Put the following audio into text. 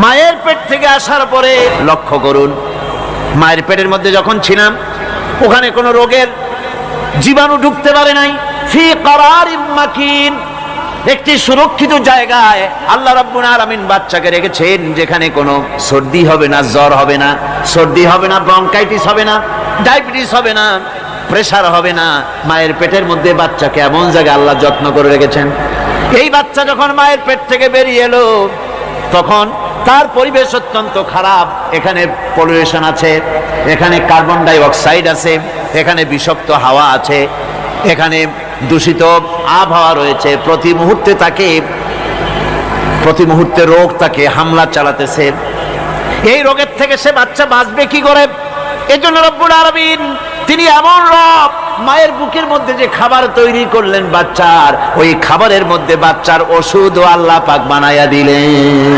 মায়ের পেট থেকে আসার পরে লক্ষ্য করুন, মায়ের পেটের মধ্যে যখন ছিলাম ওখানে কোনো রোগের জীবাণু ঢুকতে পারে নাই। ফি করারিম মাকিন, একটি সুরক্ষিত জায়গায় আল্লাহ রাব্বুল আলামিন বাচ্চাকে রেখেছেন, যেখানে কোনো সর্দি হবে না, জ্বর হবে না, সর্দি হবে না, ব্রঙ্কাইটিস হবে না, ডায়াবেটিস হবে না, প্রেসার হবে না। মায়ের পেটের মধ্যে বাচ্চাকে এমন জায়গায় আল্লাহ যত্ন করে রেখেছেন। এই বাচ্চা যখন মায়ের পেট থেকে বেরিয়ে এলো তখন তার পরিবেশ অত্যন্ত খারাপ। এখানে পলিউশন আছে, এখানে কার্বন ডাই অক্সাইড আছে, এখানে বিষাক্ত হাওয়া আছে, এখানে দূষিত আবহাওয়া রয়েছে। প্রতি মুহূর্তে রোগ তাকে হামলা চালাতেছে। এই রোগের থেকে সে বাচ্চা বাঁচবে কি করে? এজন্য রব্বুল আলামিন তিনি এমন রব, মায়ের বুকের মধ্যে যে খাবার তৈরি করলেন বাচ্চার, ওই খাবারের মধ্যে বাচ্চার ওষুধও আল্লাহ পাক বানায়া দিলেন।